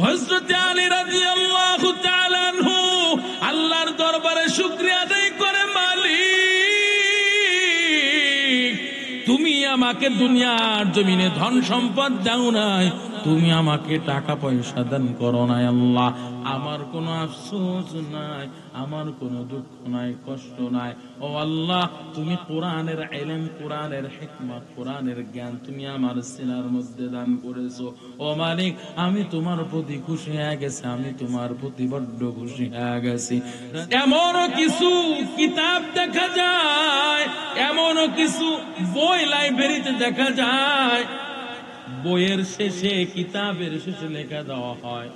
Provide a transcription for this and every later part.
হযরত আলী রাদিয়াল্লাহু তাআলা আনহু আল্লাহর দরবারে শুকরিয়া আদায় করে, মালিক তুমি আমাকে দুনিয়ার জমিনে ধন সম্পদ দাও নাই, তুমি আমাকে টাকা পয়সা দান করো নাই। আল্লাহ আমার কোনো আফসোস নাই, আমার কোনো দুঃখ নাই, কষ্ট নাই। ও আল্লাহ তুমি কোরআনের ইলম, কোরআনের হিকমত, কোরআনের জ্ঞান তুমি আমার সিনার মধ্যে দান করেছো। ও মালিক আমি তোমার প্রতি খুশি হয়ে গেছি, আমি তোমার প্রতি বড্ড খুশি হয়ে গেছি। এমনও কিছু কিতাব দেখা যায়, এমনও কিছু বই লাইব্রেরিতে দেখা যায়, বইয়ের শেষে, কিতাবের শেষে লেখা দেওয়া হয়,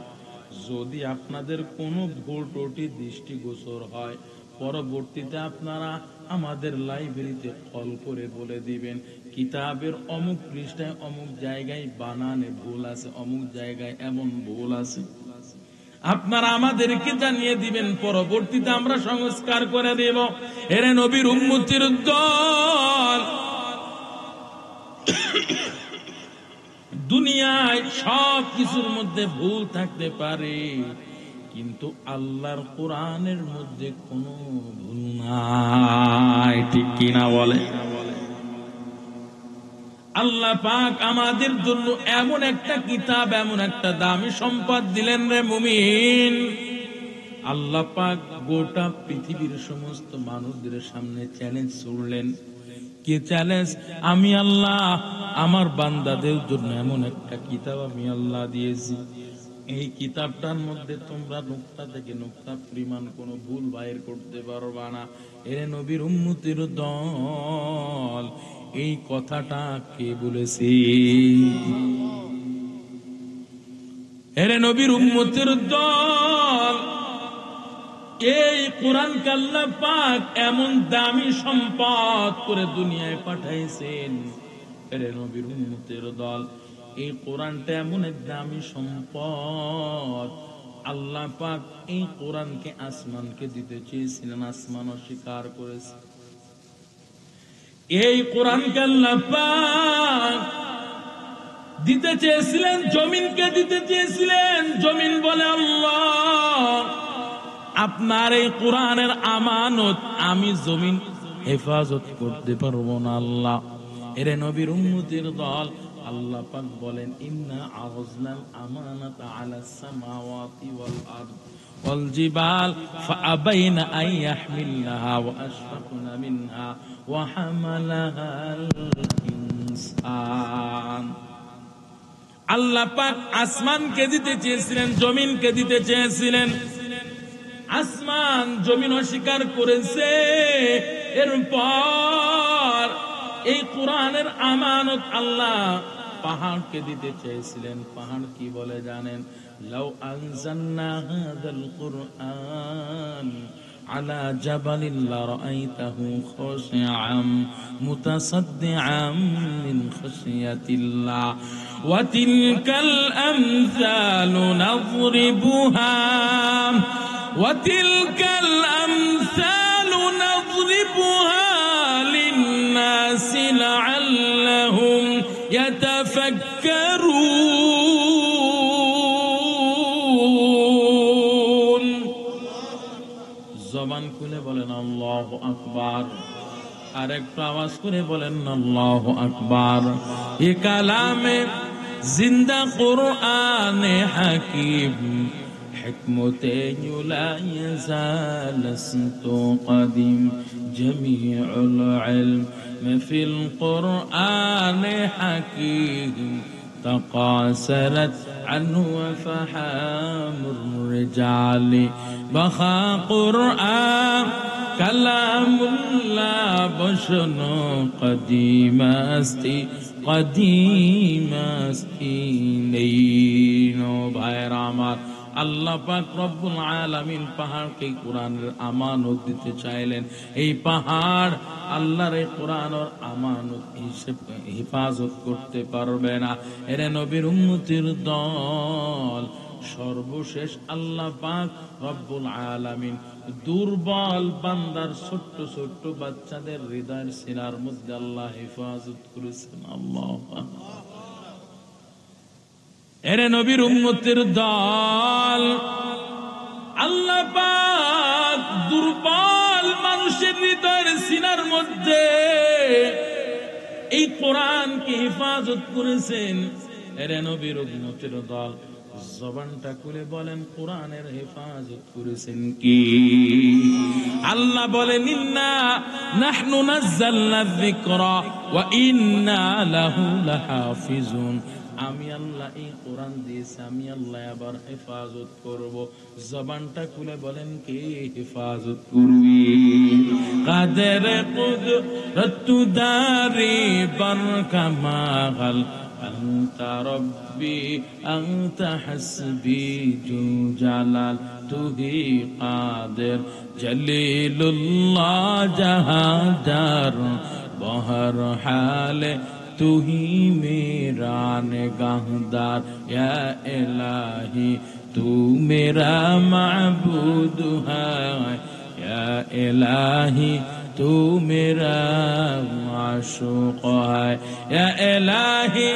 যদি আপনাদের কোনো ভুল ত্রুটি দৃষ্টিগোচর হয়, পরবর্তীতে আপনারা আমাদের লাইব্রেরিতে কল করে বলে দিবেন কিতাবের অমুক পৃষ্ঠায় অমুক জায়গায় বানানে ভুল আছে, অমুক জায়গায় এমন ভুল আছে। আপনারা আমাদেরকে জানিয়ে দিবেন, পরবর্তীতে আমরা সংস্কার করে দেব। এরে নবীর উম্মতির দল, দুনিয়ায় সব কিছুর মধ্যে ভুল থাকতে পারে, কিন্তু আল্লাহর কোরআনের মধ্যে কোনো ভুল নাই, ঠিক কিনা বলে? আল্লাহ পাক আমাদের জন্য এমন একটা কিতাব, এমন একটা দামি সম্পদ দিলেন রে মুমিন। আল্লাহ পাক গোটা পৃথিবীর সমস্ত মানুষদের সামনে চ্যালেঞ্জ ছুড়লেন। কি চ্যালেঞ্জ? আমি আল্লাহ আমার বান্দাদের জন্য এমন একটা কিতাব আমি আল্লাহ দিয়েছি, এই কিতাবটার মধ্যে তোমরা নুকতা থেকে নুকতা পরিমাণ কোনো ভুল বাইর করতে পারবা না। এরে নবীর উম্মতির দল, এই কথাটা কে বলেছে? এরে নবীর উম্মতির দল, এই কোরআনকে আল্লাহ পাক এমন দামি সম্পদ করে দুনিয়ায় পাঠাইছেন। এরে নবীর উম্মতের দল, এই কোরআনটা এমন এক দামি সম্পদ, আল্লাহ পাক এই কোরআনকে আসমানকে দিতে চেয়েছিলেন, আসমান অস্বীকার করেছে। এই কোরআনকে আল্লাহ পাক দিতে চেয়েছিলেন, জমিনকে দিতে চেয়েছিলেন। জমিন বলে আল্লাহ আপনার এই কোরআনের আমানত আমি জমিন হেফাজত করতে পারবো না। আল্লাহ, এরে নবীর উম্মতির দল, আল্লাহ পাক বলেন ইন্না আরাজনাল আমানাতা আলাস সামাওয়াতি ওয়াল আরদ ওয়াল জিবাল ফাআবাইনা আন ইয়াহমিলনাহা ওয়া আশফাকনা মিনহা ওয়া হামালাহাল ইনসান। আল্লাহ পাক আসমানকে দিতে চেয়েছিলেন, জমিনকে দিতে চেয়েছিলেন, আসমান জমিন অস্বীকার করেছে। এরপর এই কোরআনের আমানত আল্লাহ পাহাড়কে দিতে চেয়েছিলেন। পাহাড় কি বলে জানেন? লাউ আনজালনা হাযাল কুরআন আলা জাবালিন লারাআইতাহু খাশিআম মুতাসাদ্দিআম মিন খাশিয়াতিল্লাহ ওয়া তিলকাল আমসালু নাযরিবুহা وتلك الأمثال نضربها للناس لعلهم يتفكرون। জবান খুলে বলেন আল্লাহু আকবার, আর একটু আওয়াজ করে বলেন আল্লাহু আকবার। এ কালামে জিন্দা কুরআনে হাকিম حكمتي لا يزال اسمت قديم جميع العلم في القرآن حكيم تقاصرت عنه فحام الرجال بخا قرآن كلام الله بشر قديم استي قديم استي نينو ভাইরা আমার, আল্লাহ পাক রব্বুল আলামিন পাহাড়কে কোরআনের আমানত দিতে চাইলেন। এই পাহাড় আল্লাহর এই কোরআনের আমানত হিসেবে হেফাজত করতে পারবে না। এরে নবীর উম্মতির দল, সর্বশেষ আল্লাহ পাক রব্বুল আলামিন দুর্বল বান্দার ছোট্ট ছোট্ট বাচ্চাদের হৃদয়ের সিনার মধ্যে আল্লাহ হেফাজত করেছেন। আল্লাহ এরে নবীর উম্মতের দল, আল্লাহ পাক দুর্বল মানুষের হৃদয়ের সিনার মধ্যে এই কোরআনকে হেফাজত করেছেন। এরে নবীর উম্মতের দল, জবানটা খুলে বলেন কোরআনের হেফাজত করেছেন কি? আল্লাহ বলেন ইন্না নাহনু নাযালনা যিকরা ওয়া ইন্না লাহু লাহাফিজুন। আমি আল্লাহ এই কোরআন দিয়েছি, আমি আল্লাহ আবার হেফাজত করব। জবানটা খুলে বলেন কে হেফাজত করবে? কাদের কুদরত দারি বারকামাল আনতা রব্বি আনতা হাসবি জু জালাল তুহি কাদের জলিলুল্লাহ জাহাদার বহর হালে तू ही मेरा निगाहदार या इलाही तू मेरा माबूद है या इलाही तू मेरा माशूक है या इलाही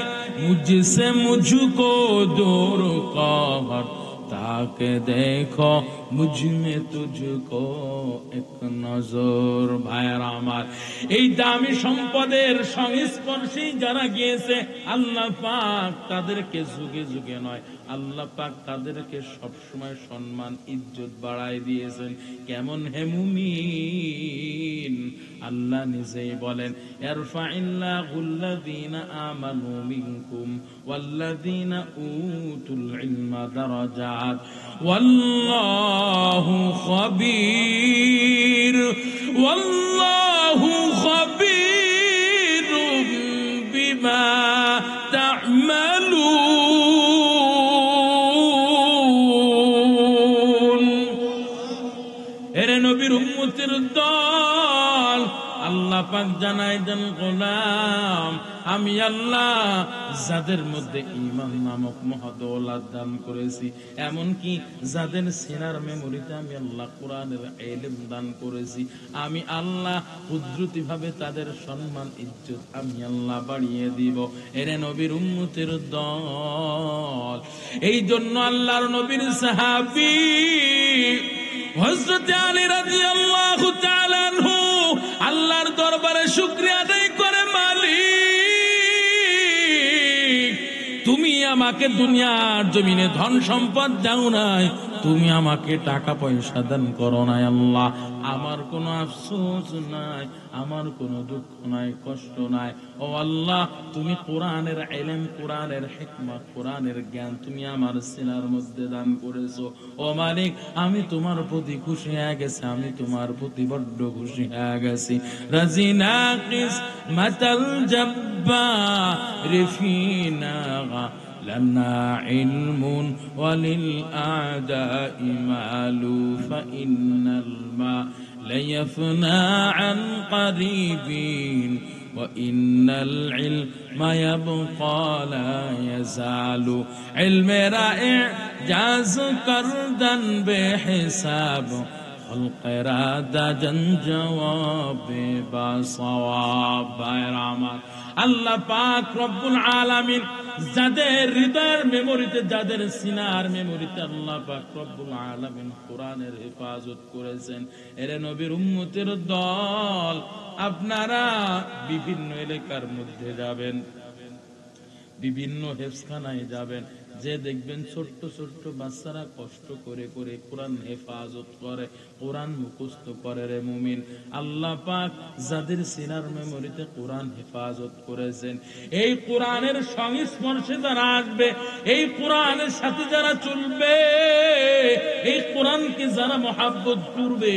मुझसे मुझको दूर कर ताके देखो मुझ में तुझको एक नजर। ভাইরা আমার, এই দামি সম্পদের সংস্পর্শে যারা গিয়েছে আল্লাহ পাক তাদেরকে যুগে যুগে নয়, আল্লাহ পাক তাদেরকে সব সময় সম্মান ইজ্জত বাড়ায় দিয়েছেন। কেমন হে মুমিন, আল্লাহ নিজেই বলেন ইরফাইল্লাহুল্লাযীনা আমানু মিনকুম ওয়াল্লাযীনা উতুল ইলমা দারাজাত ওয়াল্লাহু খাবীর ওয়াল্লাহু খাবীরুম বিমা তা'মালুন। এরে নবীর উম্মতের দল, আল্লাহ পাক জানাই দেন গোলাম আমি আল্লাহ যাদের মধ্যে ঈমান নামক মহাদৌলত দান করেছি, এমনকি যাদের সিনার মেমোরিতে আমি আল্লাহ কোরআনের ইলম দান করেছি, আমি আল্লাহ কুদরতি ভাবে তাদের সম্মান ইজ্জত আমি আল্লাহ বাড়িয়ে দিব। এরে নবীর উম্মতের দল, এই জন্য আল্লাহর নবীর সাহাবী হযরত আলী রাদিয়াল্লাহু তাআলা আনহু আল্লাহর দরবারে শুকরিয়া আদায় করে, মালিক তুমি আমাকে দুনিয়ার জমিনে ধন সম্পদ দাও নাই, তুমি আমাকে টাকা পয়সা দান করো নাই। আল্লাহ আমার কোনো আফসোস নাই, আমার কোনো দুঃখ নাই, কষ্ট নাই। ও আল্লাহ তুমি কোরআনের ইলম, কোরআনের হিকমত, কোরআনের জ্ঞান তুমি আমার সিনার মধ্যে দান করেছো। ও মালিক আমি তোমার প্রতি খুশি হয়ে গেছি, আমি তোমার প্রতি বড্ড খুশি হয়ে গেছি। রাজিনা কিসমাতাল জাব্বার ফিনা لنا علم وللأعداء مال فإن الماء ليفنى عن قريبين وإن العلم يبقى لا يزال علم رائع جاز كردن بحساب خلق رادا جن جواب بصواب। বাইরামা আল্লাহ পাক রব্বুল আলামিন যাদের হৃদয়ের মেমোরিতে, যাদের সিনার মেমোরিতে আল্লাহ পাক রব্বুল আলামিন কোরআনের হেফাজত করেছেন। এরে নবীর উম্মতের দল, আপনারা বিভিন্ন এলাকার মধ্যে যাবেন, বিভিন্ন হেফজখানায় যাবেন, যে দেখবেন ছোট্ট ছোট্ট বাচ্চারা কষ্ট করে করে কোরআন হেফাজত করে, কোরআন মুখস্থ করে। রে মুমিন, আল্লাহ পাক যাদের সিনার মেমোরিতে কোরআন হেফাজত করেছেন, এই কোরআনের সংস্পর্শে যারা আসবে, এই কোরআনের সাথে যারা চলবে, এই কোরআনকে যারা মহাব্বত করবে,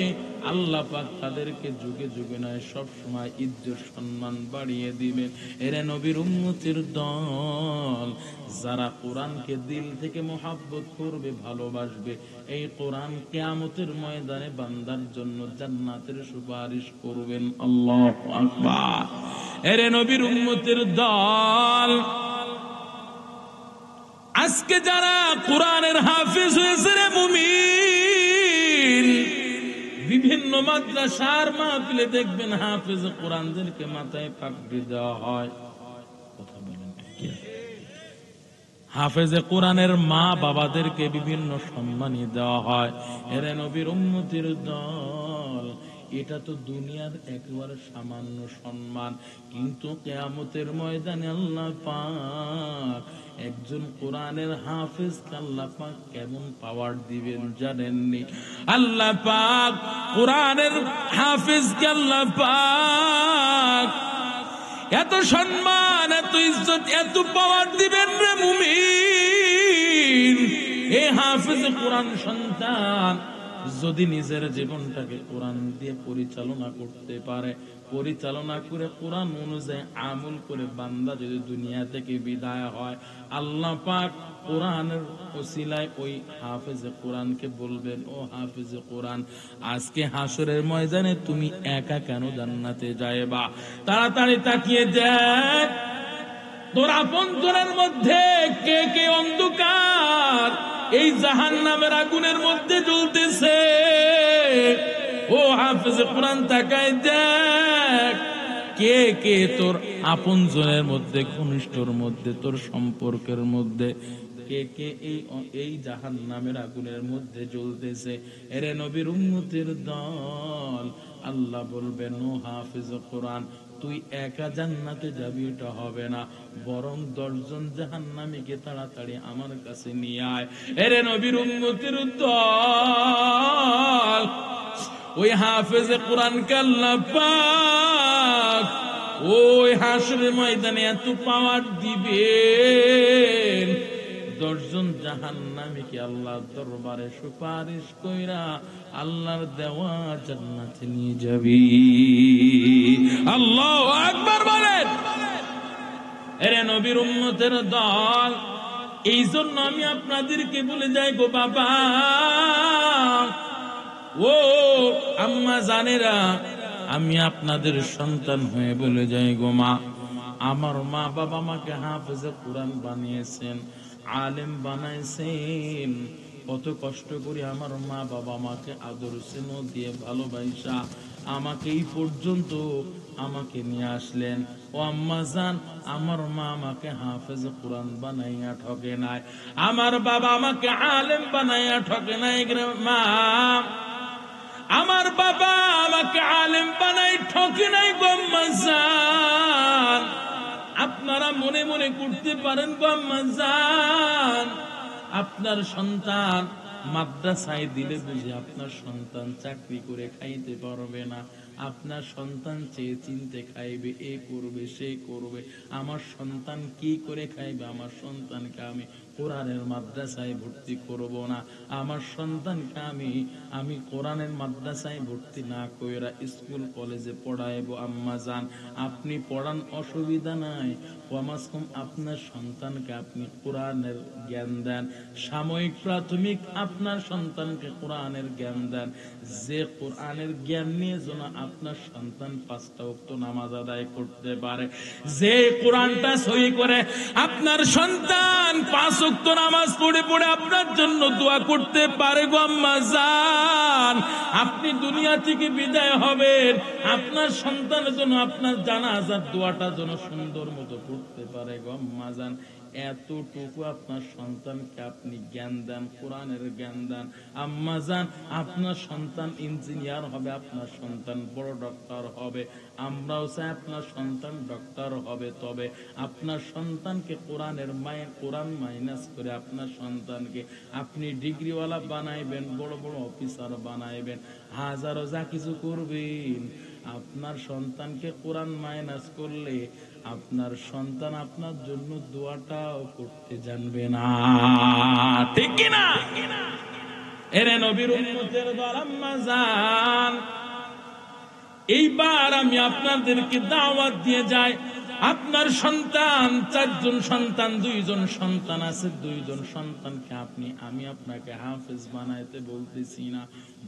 আল্লাহ পাক তাদেরকে যুগে যুগে নয় সব সময় ইজ্জত সম্মান বাড়িয়ে দিবেন। এরে নবীর উম্মতের দল, যারা কোরআনকে দিল থেকে মহাব্বত করবে, ভালোবাসবে, এই কোরআন কিয়ামতের ময়দানে বান্দার জন্য জান্নাতের সুপারিশ করবেন। আল্লাহু আকবার। এরে নবীর উম্মতের দল, আজকে যারা কোরআনের হাফেজ হয়েছে রে মুমিন, বিভিন্ন মাদ্রাসার মাহফিলে দেখবেন হাফেজ কোরআনদেরকে মাথায় পাগড়ি দেওয়া হয়। কথা বলেন কি? হাফেজে কোরআনের মা বাবাদেরকে বিভিন্ন সম্মানী দেওয়া হয়। এরে নবীর উম্মতির দল, এটা তো দুনিয়ার একেবারে সামান্য সম্মান, কিন্তু কিয়ামতের ময়দানে আল্লাহ পাক একজন কোরআনের হাফেজকে আল্লাহ পাক কেমন পাওয়ার দিবেন জানেননি? আল্লাহ পাক কোরআনের হাফেজকে আল্লাহ পাক এত সম্মান, এত ইজ্জত, এত পাওয়ার দিবেন রে মুমিন। এই হাফেজ কোরআন সন্তান যদি নিজের জীবনটাকে কোরআন দিয়ে পরিচালনা করতে পারে, পরিচালনা করে কোরআন অনুযায়ী আমল করে বান্দা যদি দুনিয়া থেকে বিদায় হয়, আল্লাহ পাক কোরআনের ওসিলায় ওই হাফেজে কোরআনকে বলবেন, ও হাফেজে কোরআন, আজকে হাসরের ময়দানে তুমি একা কেন জান্নাতে যাইবা? তাড়াতাড়ি তাকিয়ে দেখ তোর আপনজনের মধ্যে কে কে অন্ধকার এই জাহান্নামের আগুনের মধ্যে জ্বলতেছে। ও হাফেজে কোরআন, তাকায় দেখ কে কে তোর আপনজনের মধ্যে, ঘনিষ্ঠর মধ্যে, তোর সম্পর্কের মধ্যে কে কে এই জাহান্নামের আগুনের মধ্যে জ্বলতেছে। এরে নবীর উম্মতের দল, আল্লাহ বলবেন, ও হাফেজ কোরআন, তুই একা জান্নাতে যাবি, এটা হবে না, বরং 10 জন জাহান্নামীকে তাড়াতাড়ি আমার কাছে নিয়ে আয়। এরে নবীর উম্মতের দল, ওই হাফেজে কোরআনকে আল্লাহ পাক ওই হাসরের ময়দানে এত পাওয়ার দিবেন, 10 জন জাহান্নামীকে আল্লাহর দরবারে সুপারিশ কইরা আল্লাহর দেওয়া জান্নাতে নিয়ে যাবি। আল্লাহু আকবার বলেন। এরে নবীর উম্মতের দল, এই জন্য আমি আপনাদেরকে বলে যাই গো বাবা, ও আম্মা জানেরা, আমি আপনাদের সন্তান হয়ে বলে যাই গো মা, আমার মা বাবা আমাকে হাফেজে কোরআন বানিয়েছেন, আলেম বানাইছেন। কত কষ্ট করে আমার মা বাবা আমাকে আদর স্নেহ দিয়ে ভালোবাসা আমাকে এই পর্যন্ত আমাকে নিয়ে আসলেন। ও আম্মা জান, আমার মা আমাকে হাফেজ কোরআন বানাইয়া ঠকে নাই, আমার বাবা আমাকে আলেম বানাইয়া ঠকে নাই মা, আমার বাবা আমাকে আলেম বানাই ঠকে নাই গো আম্মা জান। আপনারা মনে মনে করতে পারেন গো আম্মা জান, আপনার সন্তান মাদ্রাসায় দিলে বুঝি আপনার সন্তান চাকরি করে খাইতে পারবে না, আপনার সন্তান চেয়ে চিনতে খাইবে, এ করবে সে করবে, আমার সন্তান কি করে খাইবে? আমার সন্তানকে আমি কোরআনের মাদ্রাসায় ভর্তি করব না, আমার সন্তানকে আমি কোরআনের মাদ্রাসায় ভর্তি না কইরা স্কুল কলেজে পড়াইবো। আম্মা জান, আপনি পড়ান, অসুবিধা নাই, কমাস কম আপনার সন্তানকে আপনি কোরআনের জ্ঞান দেন, সাময়িক প্রাথমিক আপনার সন্তানকে কোরআনের জ্ঞান দেন, যে কোরআনের জ্ঞান নিয়ে যেন আপনার সন্তান 5টা ওয়াক্ত নামাজ আদায় করতে পারে, যে কোরআনটা সহি করে আপনার সন্তান 5 ওয়াক্ত নামাজ পড়ে পড়ে আপনার জন্য দোয়া করতে পারে গো আম্মা জান। আপনি দুনিয়া থেকে বিদায় হবেন, আপনার সন্তানের জন্য আপনার জানাজার দোয়াটা যেন সুন্দর মতো পড়তে পারে গো আম্মা জান। এতটুকু আপনার সন্তানকে আপনি জ্ঞান দেন, কোরআনের জ্ঞান দেন। আম্মা জান, আপনার সন্তান ইঞ্জিনিয়ার হবে, আপনার সন্তান বড় ডক্টর হবে, আমরাও চাই আপনার সন্তান ডক্টর হবে, তবে আপনার সন্তানকে কোরআন মাইনাস করে আপনার সন্তানকে আপনি ডিগ্রিওয়ালা বানাইবেন, বড় বড় অফিসার বানাইবেন, হাজারো যা কিছু করবেন, আপনার সন্তানকে কোরআন মাইনাস করলে আপনার সন্তান আপনার জন্য দোয়াটাও করতে জানবে না, ঠিক কি না? এরে নবীর উম্মতের দল আম্মা জান, এইবার আমি আপনাদেরকে দাওয়াত দিয়ে যাই, আপনার সন্তান 4 জন সন্তান, 2 জন সন্তান আছে, 2 জন সন্তানকে আমি আপনাকে হাফেজ বানাইতে বলতেছি না,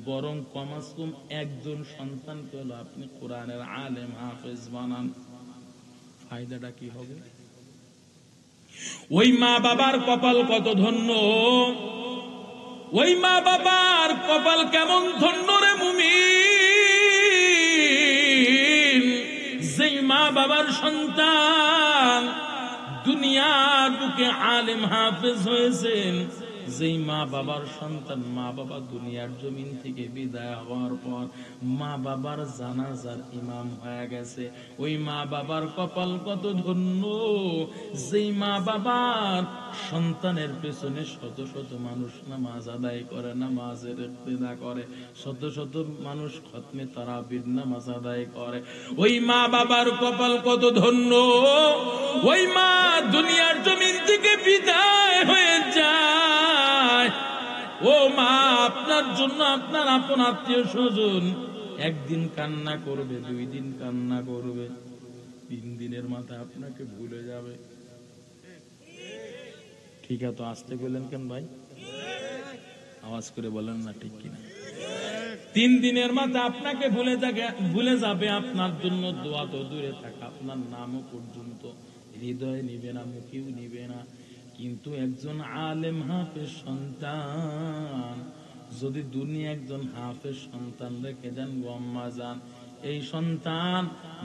বরং কমাস কম 1 জন সন্তানকে হলো আপনি কোরআনের আলেম হাফেজ বানান। ফায়দাটা কি হবে? ওই মা বাবার কপাল কত ধন্য, ওই মা বাবার কপাল কেমন ধন্য রে মুমিন, যেই মা বাবার সন্তান দুনিয়ার বুকে আগে আলেম হাফেজ হয়েছেন, যেই মা বাবার সন্তান, মা বাবা দুনিয়ার জমিন থেকে বিদায় হওয়ার পর মা বাবার জানাজার ইমাম হয়ে গেছে, ওই মা বাবার কপাল কত ধন্য, যেই মা বাবার সন্তানের পেছনে শত শত মানুষ নামাজ আদায় করে, নামাজের ইক্তেদা করে, শত শত মানুষ খতমে তারাবির নামাজ আদায় করে, ওই মা বাবার কপাল কত ধন্য। ওই মা দুনিয়ার জমিন থেকে বিদায় হয়ে যায়, ও মা আপনার জন্য আপনার আপন আত্মীয় স্বজন একদিন কান্না করবে, 2 দিন কান্না করবে, 3 দিনের মাথায় আপনাকে ভুলে যাবে। ঠিক আছে, আসতে গেলেন কেন ভাই? আওয়াজ করে বলেন না ঠিক কিনা? 3 দিনের মাথায় আপনাকে ভুলে যাবে, আপনার জন্য দোয়া তো দূরে থাকা, আপনার নামও পর্যন্ত হৃদয়ে নিবে না, মুখেও নিবে না। কিন্তু একজন আলেম হাফেজ সন্তান যদি দুনিয়া একজন হাফেজ সন্তান রেখে যান, গো আম্মা যান, এই সন্তান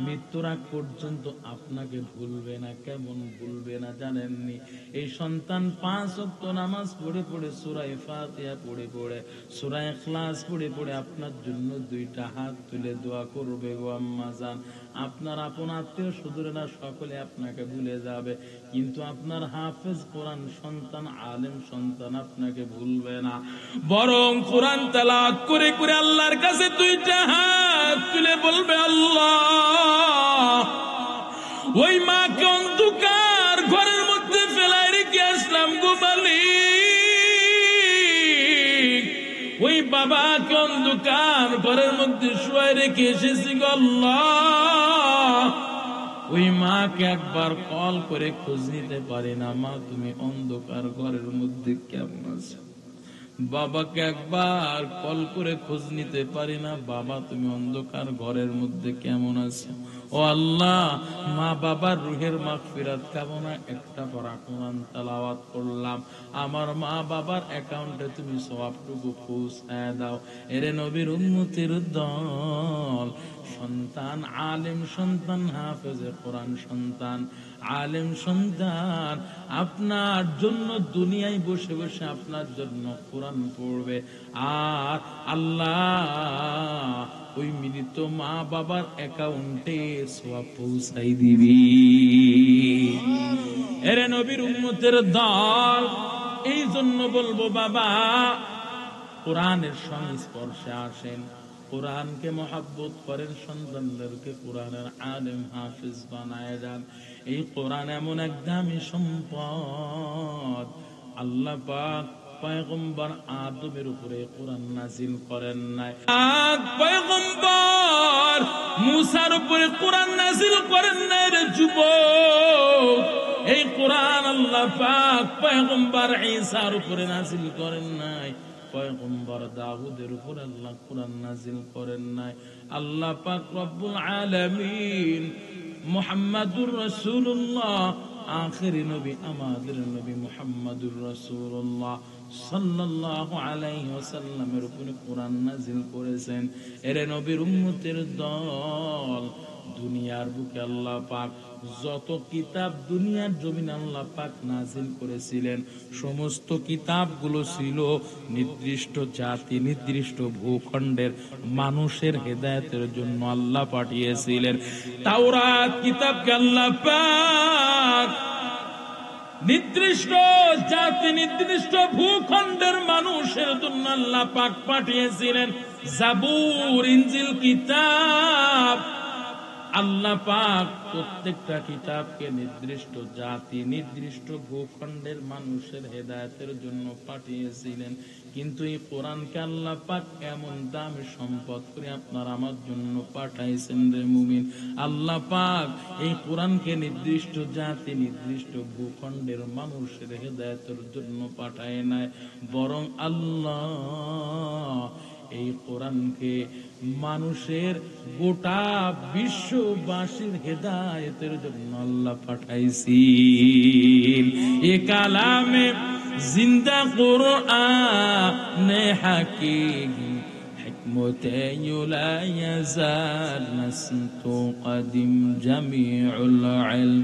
মৃত্যুর আগ পর্যন্ত আপনাকে ভুলবে না। কেমন ভুলবে না জানেননি? এই সন্তান 5 ওয়াক্ত নামাজ পড়ে পড়ে, সূরা ফাতিহা পড়ে পড়ে, সূরা ইখলাস পড়ে পড়ে আপনার জন্য 2টা হাত তুলে দোয়া করবে, গো আম্মা জান। আপনার আপন আত্মীয় স্বজনেরা সকলে আপনাকে ভুলে যাবে, কিন্তু আপনার হাফেজ কোরআন সন্তান, আলেম সন্তান আপনাকে ভুলবে না। বরং কোরআন তেলাওয়াত করে করে আল্লাহর কাছে 2টা হাত তুলে বলবে, আল্লাহ, ওই মাকে অন্ধকার ঘরের মধ্যে ফেলায় রেখে আসলাম গো মালিক, ওই বাবাকে অন্ধকার ঘরের মধ্যে শুয়ায় রেখে এসেছি গো আল্লাহ, ওই মাকে একবার কল করে খোঁজ নিতে পারি না, মা তুমি অন্ধকার ঘরের মধ্যে কেমন আছো? বাবাকে একবার কল করে খোঁজ নিতে পারি না, বাবা তুমি অন্ধকার ঘরের মধ্যে কেমন আছো? ও আল্লাহ, মা বাবার রুহের মাগফিরাত কামনা একটা পড়া কোরআন তেলাওয়াত করলাম, আমার মা বাবার অ্যাকাউন্টে তুমি সওয়াবটুকু পৌঁছায় দাও। এরে নবীর উম্মতের দল, সন্তান আলেম সন্তান, হাফেজে কোরআন সন্তান, আলেম সন্তান আপনার জন্য দুনিয়ায় বসে বসে আপনার জন্য কোরআন পড়বে, আর আল্লাহ ওই মৃত মা বাবার অ্যাকাউন্টে সওয়াব পৌঁছাই দিবি। এরে নবীর উম্মতের দল, এই জন্য বলবো বাবা, কোরআনের সংস্পর্শে আসেন, কোরআনকে মহব্বত করেন, সন্তানদেরকে কোরআনের আলেম হাফেজ বানায় যান। এই কোরআন এমন এক দামি সম্পদ, আল্লাহ পাক পয়গম্বর আদমের উপরে কোরআন নাজিল করেন নাই, পয়গম্বর মুসার উপরে কোরআন নাজিল করেন নাই রে যুবক। এই কোরআন আল্লাহ পাক পয়গম্বর ঈসার উপরে নাজিল করেন নাই, পয়গম্বর দাউদের উপর আল্লাহ কোরআন নাজিল করেন নাই। আল্লাহ পাক রব্বুল আলামিন মুহাম্মাদুর রাসূলুল্লাহ, আখিরি নবী, আমাদের নবী মুহাম্মাদুর রাসূলুল্লাহ সাল্লাল্লাহু আলাইহি ওয়াসাল্লামের উপরে কোরআন নাজিল করেছেন। এরে নবীর উম্মতের দল, দুনিয়ার বুকে আল্লাহ পাক যত কিতাব দুনিয়ার জমিনে আল্লাহ পাক নাজিল করেছিলেন, সমস্ত কিতাবগুলো ছিল নির্দিষ্ট জাতি, নির্দিষ্ট ভূখণ্ডের মানুষের হেদায়েতের জন্য আল্লাহ পাঠিয়েছিলেন। তাওরাত কিতাবকে আল্লাহ পাক নির্দিষ্ট জাতি, নির্দিষ্ট ভূখণ্ডের মানুষের জন্য আল্লাহ পাক পাঠিয়েছিলেন। জাবুর, ইনজিল কিতাব আল্লাহ পাক প্রত্যেকটা কিতাবকে নির্দিষ্ট জাতি, নির্দিষ্ট ভূখণ্ডের মানুষের হেদায়েতের জন্য পাঠিয়েছিলেন। কিন্তু এই কোরআনকে আল্লাহ পাক এমন দামি সম্পদ করে আপনার আমার জন্য পাঠাইছেন রে মুমিন। আল্লাহ পাক এই কোরআনকে নির্দিষ্ট জাতি, নির্দিষ্ট ভূখণ্ডের মানুষের হেদায়েতের জন্য পাঠায় নাই, বরং আল্লাহ এই কোরআনকে মানুষের গোটা বিশ্ববাসীর হেদায়েতের জন্য আল্লাহ পাঠাইছেন। এ কালামে জিন্দা কোরআনে হাকিম, متي لا يزال نستقدم جميع العلم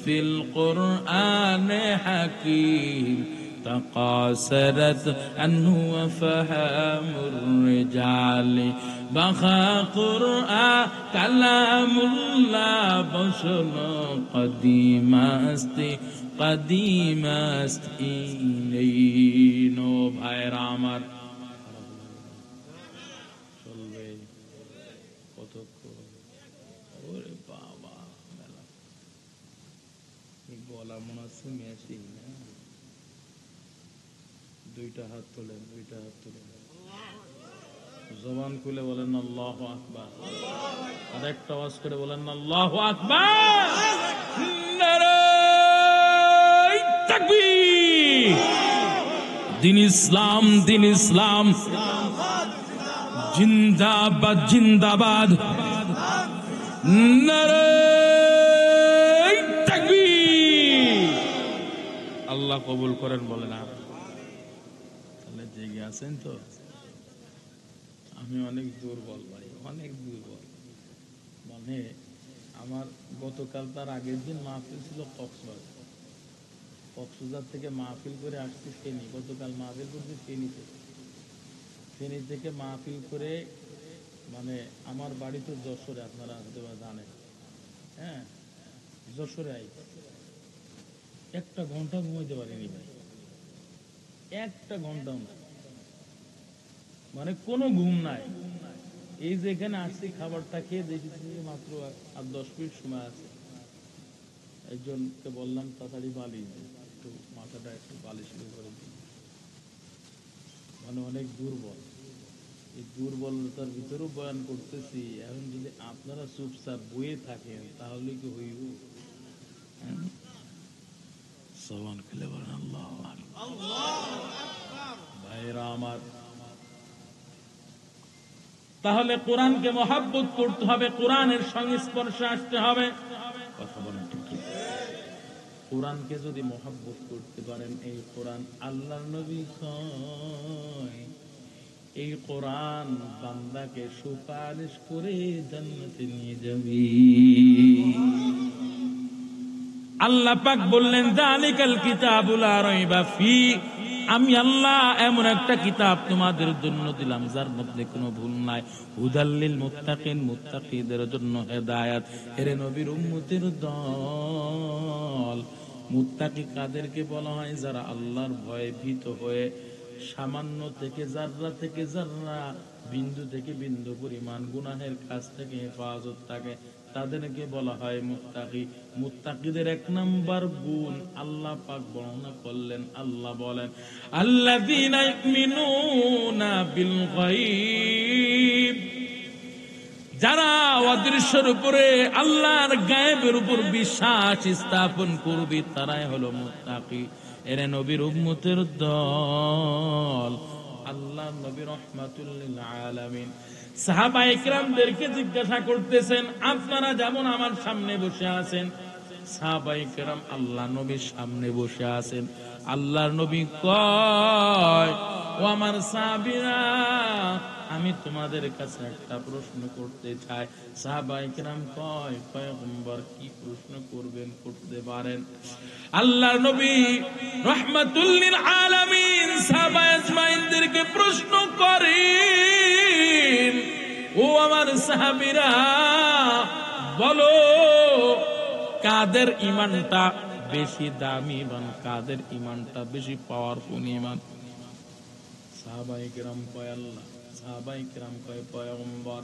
في القرآن حكيم تقاصرت عنه وفهم الرجال بخى قرآن كلام الله بشر قديم است این ও ভাইরা আমার চলবে কতক্ষণ ওরে বাবা মেলা গলা মনে হচ্ছে মেশিন না দুইটা হাত তোলেন জবান খুলে বলেন আল্লাহু আকবার আর একটা আওয়াজ করে বলেন আল্লাহু আকবার নারায়ে তাকবীর দিন ইসলাম জিন্দাবাদ জিন্দাবাদ নারায়ে তাকবীর আল্লাহ কবুল করেন বলেন তাহলে জেগে আছেন তো আমি অনেক দুর্বল ভাই মানে আমার গতকাল তার আগের দিন মাহফিল ছিল কক্সবাজার থেকে মাহফিল করে আসছি ফেনী গতকাল মাহফিল করছি ফেনী থেকে মাহফিল করে মানে আমার বাড়ি তো যশোরে আপনারা হয়তো জানেন হ্যাঁ যশোরে আই একটা ঘন্টা ঘুমাইতে পারিনি ভাই একটা ঘন্টাও না মানে কোনো ঘুম নাই এই যে এখানে আসছি খাবারটা খেয়ে দেখেছি মাত্র 8-10 মিনিট সময় আছে একজনকে বললাম তাড়াতাড়ি বালিশ একটু মাথাটা একটু বালিশ করে দিই মানে অনেক দুর্বল এই দুর্বলতার ভিতরেও বয়ান করতেছি এখন যদি আপনারা চুপচাপ বয়ে থাকেন তাহলে কি হইব জবান খুলে বলেন আল্লাহু আকবার ভাইরা আমার তাহলে কোরআনকে মহব্বত করতে হবে কোরআনের সংস্পর্শে আসতে হবে কথা বলেন ঠিক কোরআনকে যদি মহব্বত করতে পারেন এই কোরআন আল্লাহর নবী কয় এই কোরআন বান্দাকে সুপারিশ করে জান্নাতে নিয়ে যাবে আল্লাহ পাক বললেন যালিকাল কিতাবু লা রাইবা ফি আমি আল্লাহ এমন একটা কিতাব তোমাদের জন্য দিলাম যার মধ্যে কোনো ভুল নাই হুদাল্লিল মুত্তাকিন মুত্তাকিদের জন্য হেদায়েত এরে নবীর উম্মতের দল মুত্তাকি কাদেরকে বলা হয় যারা আল্লাহর ভয়ে ভীত হয়ে সামান্য থেকে জাররা বিন্দু থেকে বিন্দু পরিমাণ গুনাহের কাছ থেকে হেফাজত থাকে তাদেরকে বলা হয় মুত্তাকি মুত্তাকিদের এক নাম্বার গুণ আল্লাহ পাক বর্ণনা করলেন আল্লাহ বলেন আল্লাযীনা ইউমিনুনা বিল গায়ব যারা অদৃশ্যের উপরে আল্লাহর গায়েবের উপর বিশ্বাস স্থাপন করবে তারাই হলো মুত্তাকি এরে নবীর উম্মতের দল আল্লাহ নবী রাহমাতুল লিল আলামিন সাহাবায়ে কেরামদেরকে জিজ্ঞাসা করতেছেন আপনারা যেমন আমার সামনে বসে আছেন সাহাবায়ে কেরাম আল্লাহ নবীর সামনে বসে আছেন আল্লাহর নবী কয় ও আমার সাহাবীরা আমি তোমাদের কাছে একটা প্রশ্ন করতে চাই সাহাবায়ে কেরাম কয় পয়গম্বর কি প্রশ্ন করবেন করতে পারেন আল্লাহর নবী রাহমাতুল লিল আলামিন সাহাবা আজমাইনদেরকে প্রশ্ন করেন ও আমার সাহাবীরা বলো কাদের ঈমানটা বেশি দামি এবং কাদের ঈমানটা বেশি পাওয়ারফুল ঈমান সাহাবায়ে কেরাম কয় আল্লাহ সাহাবায়ে কেরাম কয় পয়গম্বর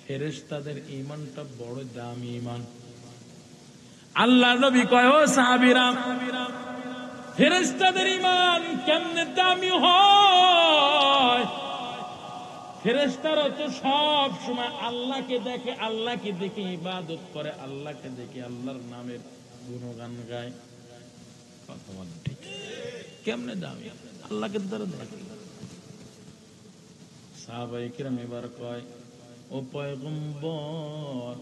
ফেরেশতাদের ঈমানটা বড় দামি ঈমান আল্লাহর নবী কয় ও সাহাবীরা ফেরেশতাদের ঈমান কেমনে দামি হয় ফেরেশতারা তো সব সময় আল্লাহকে দেখে আল্লাহকে দেখে ইবাদত করে আল্লাহকে দেখে আল্লাহর নামের গুণগান গায় কথা বলেন ঠিক কেমনে দামি আল্লাহকে তারা দেখে সাহাবায়ে কিরাম এবার কয় ও পয়গম্বর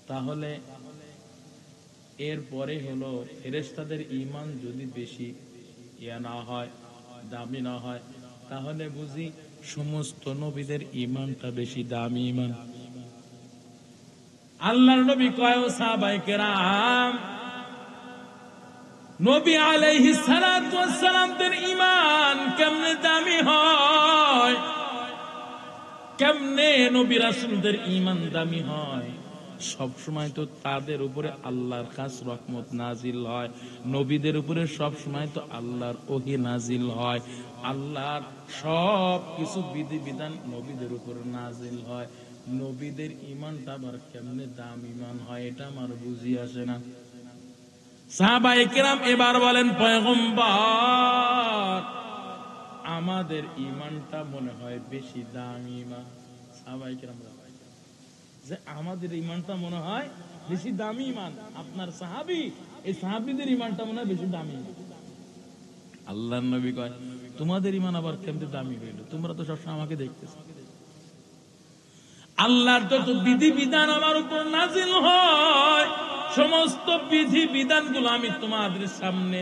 তাহলে এরপরে হলো ফেরেশতাদের ঈমান যদি বেশি ইয়া না হয় দামি না হয় তাহলে বুঝি সমস্ত নবীদের ঈমানটা বেশি দামি ঈমান। আল্লাহর নবী কয় ও সাহাবায়ে কেরাম, নবী আলাইহিস সালাতু ওয়াস সালামদের ঈমান কেমনে দামি হয়, কেমনে নবী রাসূলদের ঈমান দামি হয়? সব সময় তো তাদের উপরে আল্লাহর খাস রহমত নাজিল হয়, নবীদের উপরে সব সময় তো আল্লাহর ওহী নাজিল হয়, আল্লাহর সব কিছু বিধিবিধান নবীদের উপরে নাজিল হয়। নবীদের ঈমানটা আবার কেমনে দামি ঈমান হয়, এটা আমার বুঝি আসে না। সাহাবায়ে কেরাম এবার বলেন, পয়গম্বর, আমাদের ঈমানটা মনে হয় বেশি দামি ঈমান। সাহাবায়ে কেরাম যে আমাদের ঈমানটা মনে হয় বেশি দামি ঈমান, আপনার সাহাবী, এই সাহাবীদের ঈমানটা মনে হয় বেশি দামি। আল্লাহর নবী কয়, তোমাদের ঈমান আবার কেমনে দামি হইল? তোমরা তো সবসময় আমাকে দেখতেছ। আল্লাহর যত বিধি বিধান আমার উপর নাজিল হয়, সমস্ত বিধি বিধানগুলো আমি তোমাদের সামনে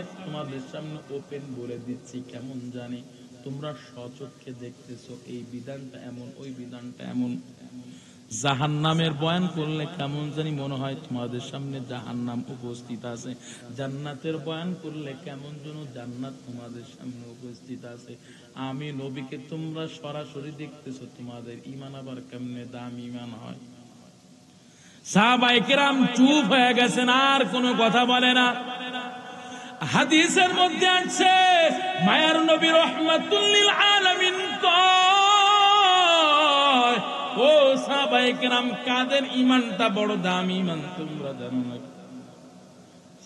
ওপেন বলে দিচ্ছি। কেমন জানি তোমরা স্বচক্ষে দেখতেছো, এই বিধানটা এমন, ওই বিধানটা এমন। জাহান্নামের বয়ান করলে কেমন জানি মনে হয় তোমাদের সামনে জাহান্নাম উপস্থিত আছে, জান্নাতের বয়ান করলে কেমন যেন জান্নাত তোমাদের সামনে উপস্থিত আছে। আমি নবীকে তোমরা সরাসরি দেখতেছো, তোমাদের ঈমান আবার কেমনে দামি ঈমান হয়? সাহাবায়ে কেরাম চুপ হয়ে গেছেন, আর কোনো কথা বলে না। হাদিসের মধ্যে আছে, মায়ার নবী রাহমাতুল লিল আলামিন কয়, ও সাহাবায়ে কেরাম, কাদের ঈমানটা বড় দামি ঈমান তোমরা জানো না?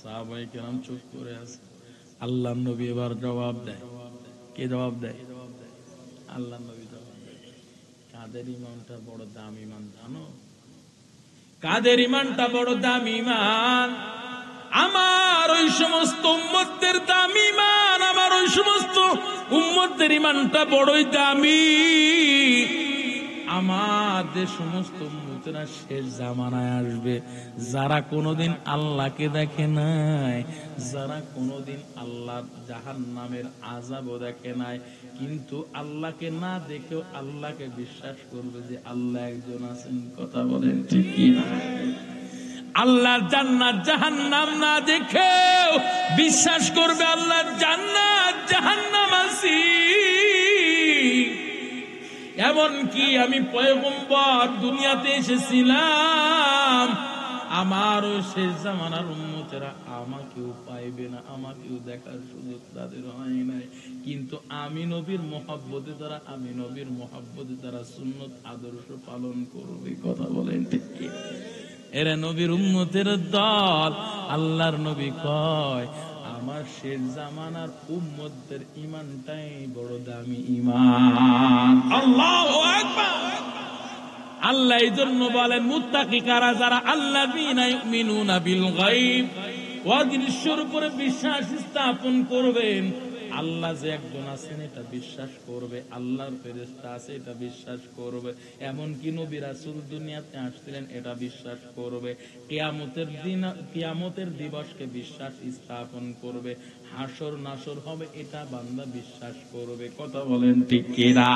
সাহাবায়ে কেরাম চুপ করে আছে। আল্লাহর নবী এবার জবাব দেয়। কে জবাব দেয়? আল্লাহর নবী জবাব দেয়, কাদের ঈমানটা বড় দামি ঈমান জানো? কাদের ঈমানটা বড় দামি ঈমান? আমার ওই সমস্ত উম্মতদের দামি ঈমান, আমার ওই সমস্ত উম্মতদের ঈমানটা বড়ই দামি। আমাদের সমস্ত উম্মতেরা শেষ জামানায় আসবে, যারা কোনোদিন আল্লাহকে দেখে নাই, যারা কোনোদিন আল্লাহর জাহান্নামের আযাবও দেখে নাই, কিন্তু আল্লাহকে না দেখেও আল্লাহকে বিশ্বাস করবে যে আল্লাহ একজন আছেন। কথা বলেন ঠিক কি না? আল্লাহর জান্নাত জাহান্নাম না দেখেও বিশ্বাস করবে আল্লাহর জান্নাত জাহান্নাম আছে। এমনকি আমি পয়গম্বর দুনিয়াতে এসেছিলাম, আমারও শেষ জামানার উম্মতেরা আমাকেও পাইবে না, আমাকেও দেখার সুযোগ তাদের হয় নাই, কিন্তু আমি নবীর মহব্বতে তারা, আমি নবীর মহব্বতে তারা সুন্নত আদর্শ পালন করবে। কথা বলেন ঠিক কি? এরা নবীর উম্মতের দল। আল্লাহর নবী কয়, আমার শেষ জামানার উম্মতদের ঈমানটাই বড় দামি ঈমান। আল্লাহু আকবার। আল্লাহ এই জন্য বলেন, মুত্তাকি কারা? যারা আল্লাযীনা ইউমিনুনা বিল গায়ব, অদৃশ্যের উপরে বিশ্বাস স্থাপন করবেন। আল্লাহ যে একজন আছেন এটা বিশ্বাস করবে, আল্লাহর ফেরেশতা আছে এটা বিশ্বাস করবে, এমনকি নবী রাসূল দুনিয়াতে আসছিলেন এটা বিশ্বাস করবে, কিয়ামতের দিবসকে বিশ্বাস স্থাপন করবে, হাসর নাসর হবে এটা বান্দা বিশ্বাস করবে। কথা বলেন ঠিক কি না?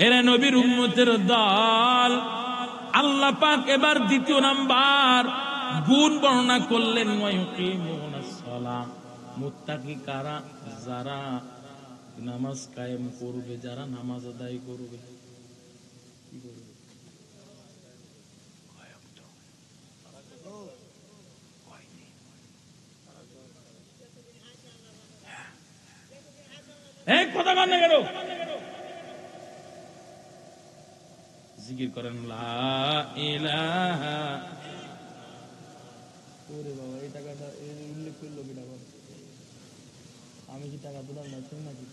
এরা নবীর উম্মতের দল। আল্লাহ পাক এবার দ্বিতীয় নাম্বার গুণ বর্ণনা করলেন, ওয়ায়ুকিমুনাস সালাহ। মুত্তাকি কারা? যারা নামাজ কায়েম করবে, যারা নামাজ আদায় করবে। কি করবে? এক কথা বলেন না কেন? জিকির করেন, লা ইলাহা। ওরে বাবা, এই টাকাটা উল্লেখ করলো কিনা? আমি কি টাকা দিলাম না শুন নাকি?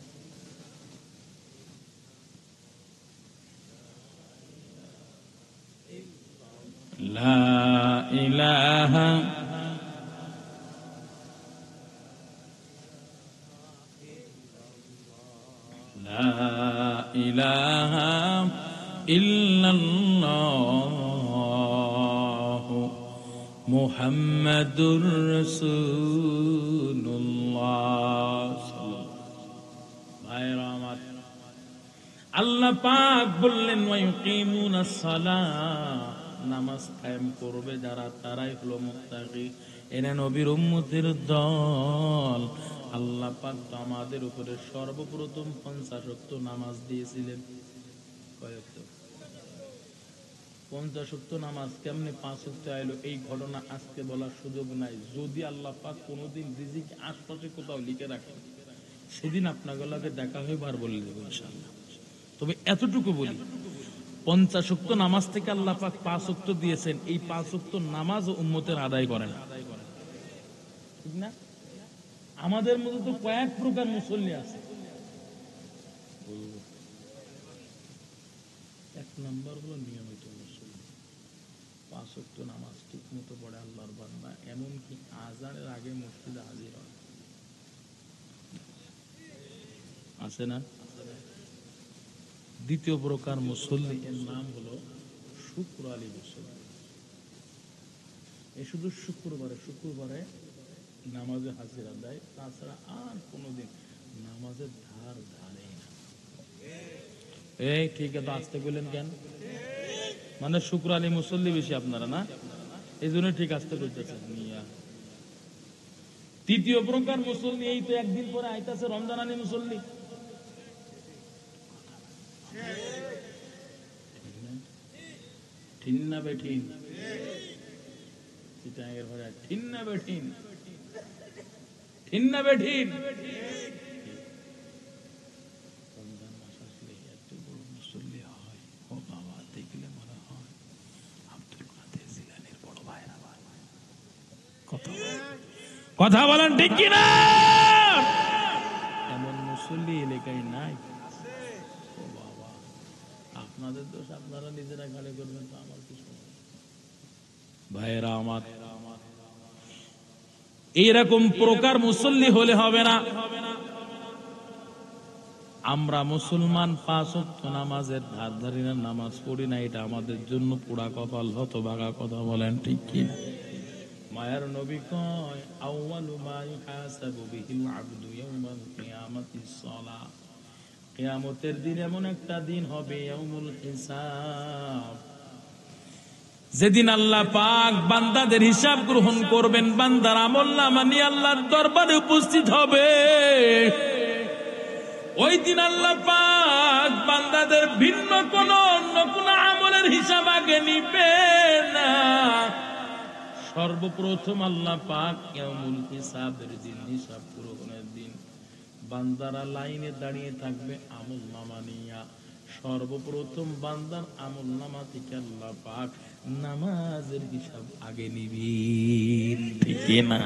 লা ইলাহা লা ইলাহা ইল্লাল্লাহু মুহাম্মাদুর রাসূলুল্লাহ। ভাইরা আমার, আল্লাহ পাক বললেন ওয়ায়ুকিমুনাস সালাহ, নামাজ কায়েম করবে যারা তারাই হলো মুত্তাকি। এরা নবীর উম্মতের দল। আল্লাহ পাক তো আমাদের উপরে সর্বপ্রথম 50 ওয়াক্ত নামাজ দিয়েছিলেন। কয় ওয়াক্ত? 50 ওয়াক্ত নামাজ কেমনে 5 ওয়াক্ত আইলো, এই ঘটনা আজকে বলার সুযোগ নাই। যদি আল্লাহ পাক কোনোদিন রিজিক আশপাশে কোথাও লিখে রাখেন, সেদিন আপনাগুলোকে দেখা হইব আর বলে দেবো ইনশাআল্লাহ। তবে এতটুকু বলি, 50 ওয়াক্ত নামাজ থেকে আল্লাহ পাক 5 ওয়াক্ত দিয়েছেন। এই 5 ওয়াক্ত নামাজ উম্মতের আদায় করেন, ঠিক না? আমাদের মধ্যে তো কয়েক প্রকার মুসল্লি আছে। এক নম্বর হলো নিয়মিত মুসল্লি, 5 ওয়াক্ত নামাজ ঠিক মতো পড়ে আল্লাহর বান্দা, এমনকি আজানের আগে মসজিদে হাজির হয়, আছে না? দ্বিতীয় প্রকার মুসল্লি, এর নাম হলো শুকরালি মুসল্লি। এই শুধু শুক্রবারে নামাজে হাজিরা দেয়, তাছাড়া আর কোনোদিন নামাজের ধার ধারে না। এই ঠিক আছে, আসতে বললেন কেন? মানে শুকরালি মুসল্লি বেশি আপনারা না, এই জন্য ঠিক আসতে বলতেছেন। তৃতীয় প্রকার মুসল্লি, এই তো একদিন পরে আইতাছে রমজানানি মুসল্লি। ঠিক না বেঠিন? চিটাঙ্গের ভাষা ঠিক না বেঠিন? ঠিক না বেঠিন? রমজান মাস আসলে এত বড় মুসল্লি হয়, ও বাবা, দেখলে মনে হয় আব্দুল কাদের জিলানীর বড় ভাইরা। কথা বলেন ঠিক কিনা? এমন মুসল্লি এলাকায় নাই। ও বাবা, আপনাদের দোষ, আপনারা নিজেরা গালি করবেন তো আমার কিছু। ভাইরা আমার, এইরকম প্রকার মুসল্লি হলে হবে না। আমরা মুসলমান 5 ওয়াক্ত নামাজের ধার ধারি না, নামাজ পড়ি না, এটা আমাদের জন্য পোড়া কপাল, হতভাগা। কথা বলেন ঠিক কিনা? মায়ার নবী কয়, আউয়ালু মা ইউহাসাবু বিহিল আবদু ইয়াউমাল কিয়ামাতিস সালাহ। কিয়ামতের দিন এমন একটা দিন হবে, ইয়াউমুল হিসাব, যেদিন আল্লাহ পাক বান্দাদের হিসাব গ্রহণ করবেন। বান্দার আমলনামা নিয়ে আল্লাহর দরবারে উপস্থিত হবে। ওই দিন আল্লাহ পাক বান্দাদের ভিন্ন কোন অন্য কোন আমলের হিসাব আগে নিবে না। সর্বপ্রথম আল্লাহ পাক ইয়াউমুল হিসাবের দিন, হিসাব গ্রহণের দিন, বান্দারা লাইনে দাঁড়িয়ে থাকবে আমলনামা নিয়া। সর্বপ্রথম বান্দার আমলনামা থেকে আল্লাহ পাক নামাজের হিসাব আগে নিবেন, ঠিক না?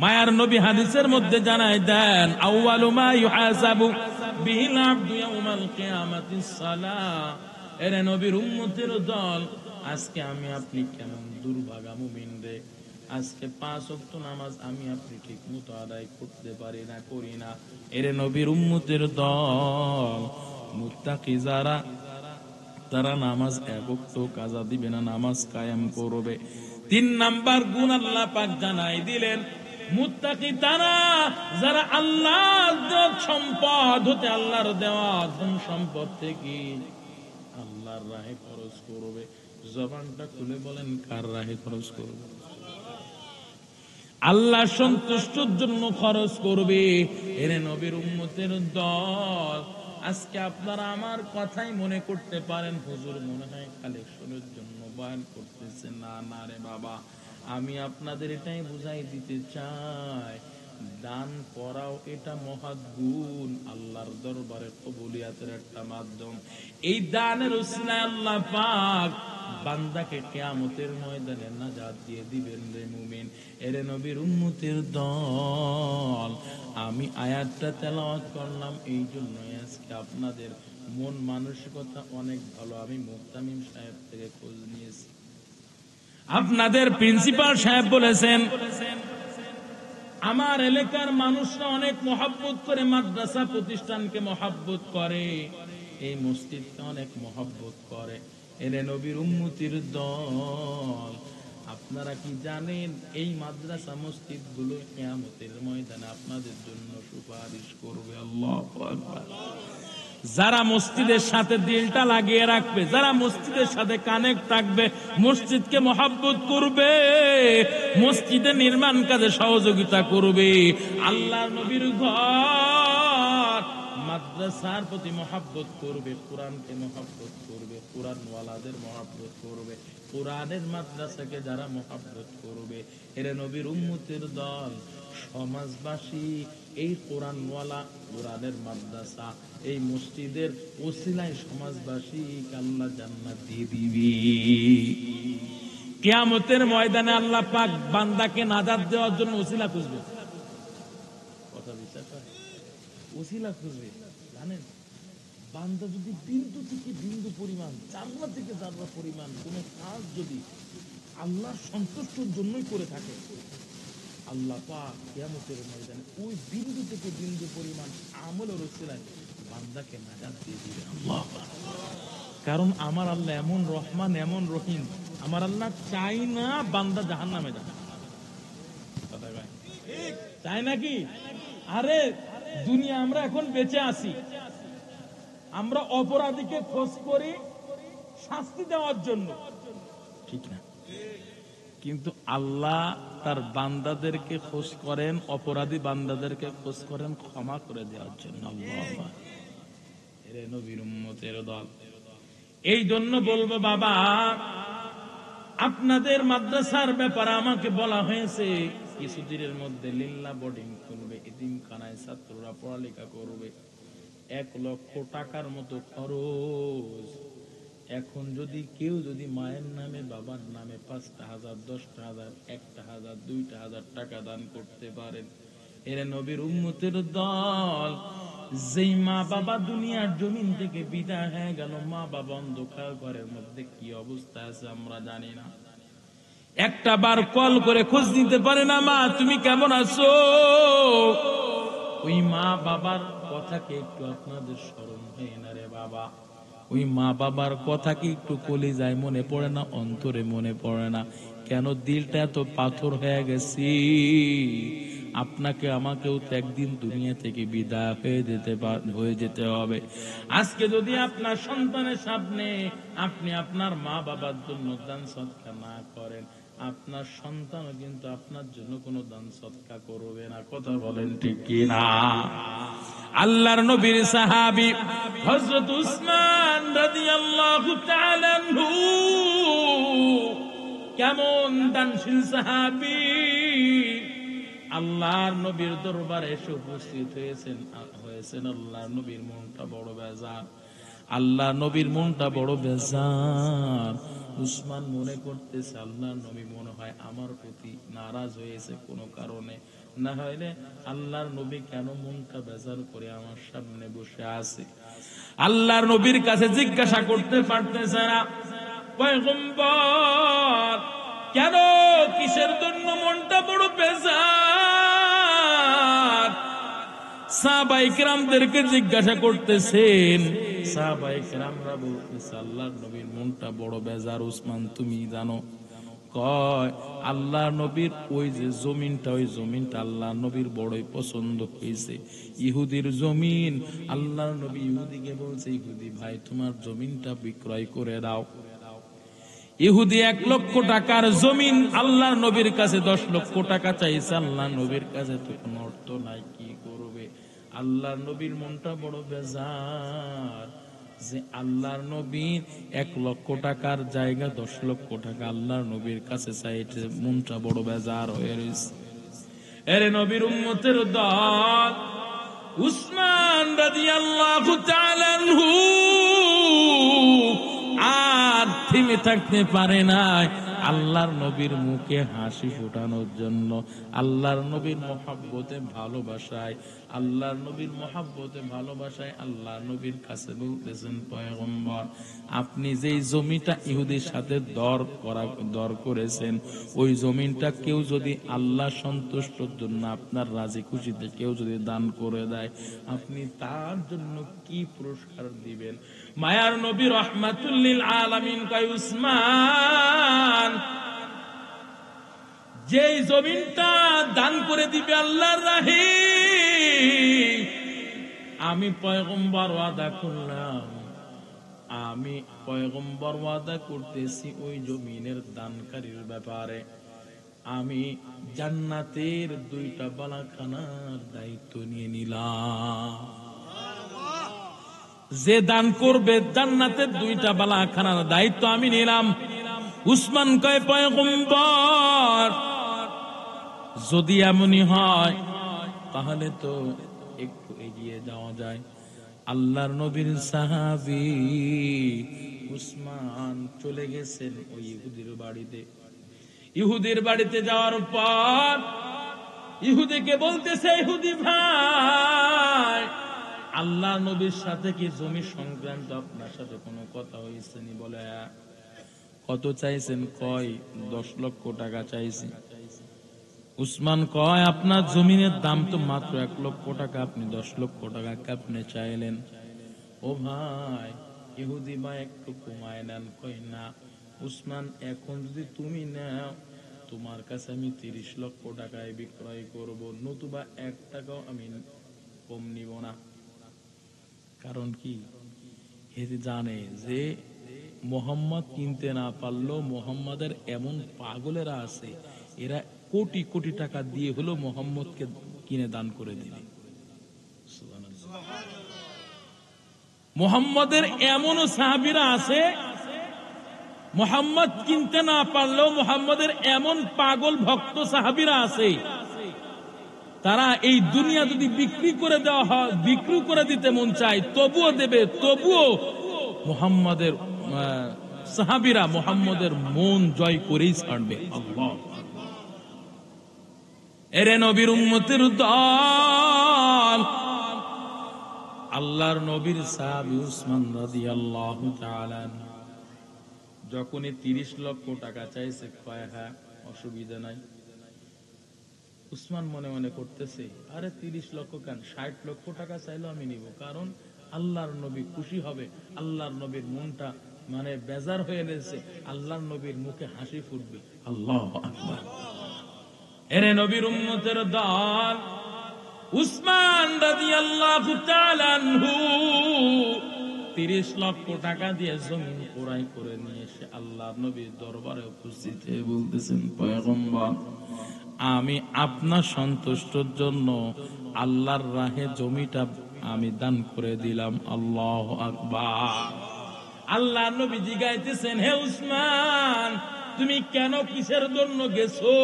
মায়ার নবী হাদিসের মধ্যে জানায় দেন, আউয়ালু মা ইউহাসাবু বিহিল আবদু ইয়াউমাল কিয়ামাতিস সালাহ। এর নবীর উম্মতের দল, আজকে আমি আপনি কেমন দুর্ভাগা মুমিন রে। আজকে 5 ওয়াক্ত নামাজ আমি আপনি ঠিক মতো আদায় করতে পারি না, করি না। এর নবীর উম্মতের দল, মুত্তাকি যারা, তারা নামাজ এক ওয়াক্ত কাজা দিবে না, নামাজ কায়েম করবে। 3 নাম্বার গুণ আল্লাহ পাক জানাই দিলেন, মুত্তাকি তারা যারা আল্লাহর সম্পদ হতে, আল্লাহর দেওয়া ধন সম্পদ থেকে আল্লাহর রাহে খরচ করবে। জবানটা খুলে বলেন, কার রাহে খরচ করবে? আল্লাহ সন্তুষ্টর জন্য খরচ করবে। এর নবীর উম্মতের দল, আজকে আপনারা আমার কথাই মনে করতে পারেন, হুজুর মনে হয় কালেকশনের জন্য বয়ান করতেছে। না না রে বাবা, আমি আপনাদের এটাই বুঝাই দিতে চাই, দান করাও এটা মহৎ গুণ, আল্লাহর দরবারে কবুলিয়াতের একটা মাধ্যম। এই দানের উসিলায় আল্লাহ পাক বান্দাকে কিয়ামতের ময়দানে নাজাত দিয়ে দিবেন রে মুমিন। এর নবীর উম্মতের দল, আমি আয়াতটা তেলাওয়াত করলাম এই জন্যই, আজকে আপনাদের মন মানসিকতা অনেক ভালো। আমি মুহতামিম সাহেব থেকে খোঁজ নিয়েছি, আপনাদের প্রিন্সিপাল সাহেব বলেছেন, আমার এলাকার মানুষরা অনেক মহব্বত করে, মাদ্রাসা প্রতিষ্ঠানকে মহব্বত করে, এই মসজিদকে অনেক মহব্বত করে। এর নবীর উম্মতির দল, আপনারা কি জানেন এই মাদ্রাসা মসজিদ গুলো কিয়ামতের ময়দানে আপনাদের জন্য সুপারিশ করবে? আল্লাহু আকবার। যারা মসজিদের সাথে দিলটা লাগিয়ে রাখবে, যারা মসজিদের সাথে কানেক্ট থাকবে, মসজিদকে মহব্বত করবে, মসজিদের নির্মাণ কাজে সহযোগিতা করবে, আল্লাহর নবীর ঘর মাদ্রাসার প্রতি মহব্বত করবে, কোরআনকে মহব্বত করবে, কোরআনওয়ালাদের মহব্বত করবে, কোরআনের মাদ্রাসাকে যারা মহব্বত করবে, এরা নবীর উম্মতের দল, সমাজবাসী এই কোরআনওয়ালা, কোরআনের মাদ্রাসা, এই মসজিদের ওসিলায় সমাজবাসী আল্লাহ জান্নাত দিয়ে দিবে। কিয়ামতের ময়দানে আল্লাহ পাক বান্দাকে নাজাত দেওয়ার জন্য ওসিলা খুঁজবে। কথা বিশ্বাস হয়? ওসিলা খুঁজবে। জানেন, বান্দা যদি বিন্দু থেকে বিন্দু পরিমাণ, জাররা থেকে জাররা পরিমাণ কোন কাজ যদি আল্লাহর সন্তুষ্টির জন্যই করে থাকে, আল্লাহ পাক কিয়ামতের ময়দানে ওই বিন্দু থেকে বিন্দু পরিমাণ আমলের ওসিলায় বান্দাকে নাজাত দিয়ে দিবে। আল্লাহ, কারণ আমার আল্লাহ এমন রহমান, এমন রহিম, আমার আল্লাহ চাই না বান্দা জাহান্নামে যাবে। চাই নাকি? আরে দুনিয়া আমরা এখন বেঁচে আছি, আমরা অপরাধীকে খোঁজ করি শাস্তি দেওয়ার জন্য, ঠিক না? কিন্তু আল্লাহ তার বান্দাদেরকে খোঁজ করেন, অপরাধী বান্দাদেরকে খোঁজ করেন ক্ষমা করে দেওয়ার জন্য। আল্লাহ, এরে নবীর উম্মতের দল, এই জন্য বলবো বাবা, আপনাদের মাদ্রাসার ব্যাপারে আমাকে বলা হয়েছে কিছুদিনের মধ্যে লিল্লা বোর্ডিং খুলবে, এতিমখানায় ছাত্ররা পড়ালেখা করবে, 1 লক্ষ টাকার মতো খরচ। এখন যদি কেউ যদি মায়ের নামে, বাবার নামে 5,000, 10,000, 1,000, 2,000 টাকা দান করতে পারেন, এরা নবীর উম্মতের দল। যেই মা বাবা দুনিয়ার জমিন থেকে বিদায় হয়ে গেল, মা বাবা অন্ধকার ঘরের মধ্যে কি অবস্থা আছে আমরা জানি না, একটা বার কল করে খোঁজ নিতে পারে না, মা তুমি কেমন আছো? ওই মা বাবার কথাকে একটু আপনাদের স্মরণ হয় না রে বাবা? ওই মা বাবার কথা কি একটু কলিজায় মনে পড়ে না, অন্তরে মনে পড়ে না? কেন দিলটা এত পাথর হয়ে গেছে? আপনাকে আমাকেও তো একদিন দুনিয়া থেকে বিদায় হয়ে যেতে হবে। আজকে যদি আপনার সন্তানের সামনে আপনি আপনার মা বাবার জন্য দান সদকা না করেন, আপনার সন্তানও কিন্তু আপনার জন্য কোনো দান সদকা করবে না। কথা বলেন ঠিক কি না? আল্লাহর নবীর সাহাবী হযরত উসমান রাদিয়াল্লাহু তাআলা আনহু কেমন দানশীল সাহাবী, আল্লাহর নবীর দরবারে এসে উপস্থিত হয়েছেন। আল্লাহর নবীর মনটা বড় বেজার, আল্লাহর নবীর মনটা বড় বেজার। উসমান মনে করতেছে আল্লাহর নবী মনে হয় আমার প্রতি নারাজ হয়েছে কোনো কারণে, না হইলে আল্লাহর নবী কেন মনটা বেজার করে আমার সামনে বসে আছে? আল্লাহর নবীর কাছে জিজ্ঞাসা করতে পারতেছে না, পয়গম্বর কেন, কিসের জন্য মনটা বড় বেজার? সাহাবায়ে কেরামদেরকে জিজ্ঞাসা করতেছেন, সাহাবায়ে কেরামরা বলতেছে আল্লাহর নবীর মনটা বড় বেজার। উসমান তুমি জানো? কয় আল্লাহর নবীর ওই যে জমিনটা, ওই জমিনটা আল্লাহর নবীর বড়ই পছন্দ হয়েছে, ইহুদির জমিন। আল্লাহর নবী ইহুদিকে বলছে, ইহুদি ভাই তোমার জমিনটা বিক্রয় করে দাও। ইহুদি 1 লক্ষ টাকার জমিন আল্লাহর নবীর কাছে 10 লক্ষ টাকা চাইছে। আল্লাহর নবীর কাছে তো কোনো অর্থ নাই, কি করবে? আল্লাহর নবীর মনটা বড় বেজার যে আল্লাহর নবীর 1 লক্ষ টাকার জায়গা 10 লক্ষ টাকা আল্লাহর নবীর কাছে চাইছে, মনটা বড় বেজার হয়ে রয়েছে। এরে নবীর উম্মতের দল, উসমান রাদিয়াল্লাহু তাআলা আনহু আর থেমে থাকতে পারে না আল্লাহর নবীর মুখে হাসি ফোটানোর জন্য। আল্লাহর নবীর মহব্বতে ভালোবাসায়, আল্লাহর নবীর মহব্বতে ভালোবাসায় আল্লাহর নবীর কাছে বলতেছেন, পয়গম্বর আপনি যেই জমিটা ইহুদির সাথে দর করেছেন, ওই জমিনটা কেউ যদি আল্লাহ সন্তুষ্টর জন্য আপনার রাজি খুশিতে কেউ যদি দান করে দেয়, আপনি তার জন্য কি পুরস্কার দিবেন? মায়ার নবী রাহমাতুল লিল আলামিন কয়, উসমান যে জমিনটা দান করে দিবে আল্লাহর রাহে, আমি পয়গম্বর ওয়াদা করলাম, আমি পয়গম্বর ওয়াদা করতেছি ওই জমিনের দানকারীর ব্যাপারে আমি জান্নাতের 2টা বালাখানার দায়িত্ব নিয়ে নিলাম। যে দান করবে জান্নাতের 2টা বালাখানার দায়িত্ব আমি নিলাম। উসমান কয় পয়গম্বর যদি এমনই হয় তাহলে তো একটু এগিয়ে যাওয়া যায়। আল্লাহর নবীর সাহাবী উসমান চলে গেছেন ওই ইহুদির বাড়িতে। ইহুদির বাড়িতে যাওয়ার পর ইহুদিকে বলতেছে, ইহুদি ভাই, আল্লাহ নবীর সাথে কি জমি সংক্রান্ত আপনার সাথে কোনো কথা হয়েছে নি? বলে কত চাইছেন? কয় 10 লক্ষ টাকা চাইছি। উসমান কয় আপনার জমিনের দাম তো মাত্র 1 লক্ষ টাকা, আপনি 10 লক্ষ টাকা কেমনে চাইলেন? ও ভাই, ইহুদি ভাই একটু কমায় নেন। কই না উসমান, এখন যদি তুমি নাও তোমার কাছে আমি 30 লক্ষ টাকায় বিক্রয় করব, নতুবা 1 টাকাও আমি কম নিব না। কারণ কি, এতে জানে যে মোহাম্মদ কিনতে না পারলেও মোহাম্মদের এমন পাগলেরা আছে, এরা কোটি কোটি টাকা দিয়ে হলো মোহাম্মদকে কিনে দান করে দিবে। মোহাম্মদের এমনও সাহাবীরা আছে, মোহাম্মদ কিনতে না পারলেও মোহাম্মদের এমন পাগল ভক্ত সাহাবীরা আছে, তারা এই দুনিয়া যদি বিক্রি করে দেওয়া হয়, বিক্রি করে দিতে মন চায় তবুও দেবে, তবুও মোহাম্মদের সাহাবীরা মোহাম্মদের মন জয় করেই ছাড়বে। আল্লাহ, এরে নবীর উম্মতের দল, আল্লাহর নবীর সাহাবী উসমান রাদিয়াল্লাহু তাআলা যখনই 30 লক্ষ টাকা চাইছে, কয় হ্যাঁ অসুবিধা নাই। উসমান মনে মনে করতেছে, আরে 30 লক্ষ কেন, 60 লক্ষ টাকা চাইলো আমি নিব, কারণ আল্লাহর নবী খুশি হবে, আল্লাহর নবীর মনটা মানে বেজার হয়ে গেছে, আল্লাহর নবীর মুখে হাসি ফুটবে। আল্লাহু আকবার। এরে নবীর উম্মতের দল, উসমান রাদিয়াল্লাহু তাআলা আনহু 30 লক্ষ টাকা দিয়ে জমিন ক্রয় করে নিয়ে এসে আল্লাহর নবীর দরবারে উপস্থিত হয়ে বলতেছেন, পয়গম্বর, আমি আপনার সন্তুষ্টর জন্য আল্লাহর রাহে জমিটা আমি দান করে দিলাম। আল্লাহু আকবার। আল্লাহর নবী জিজ্ঞাসা, হে উসমান, তুমি কেন কিসের জন্য গেছো?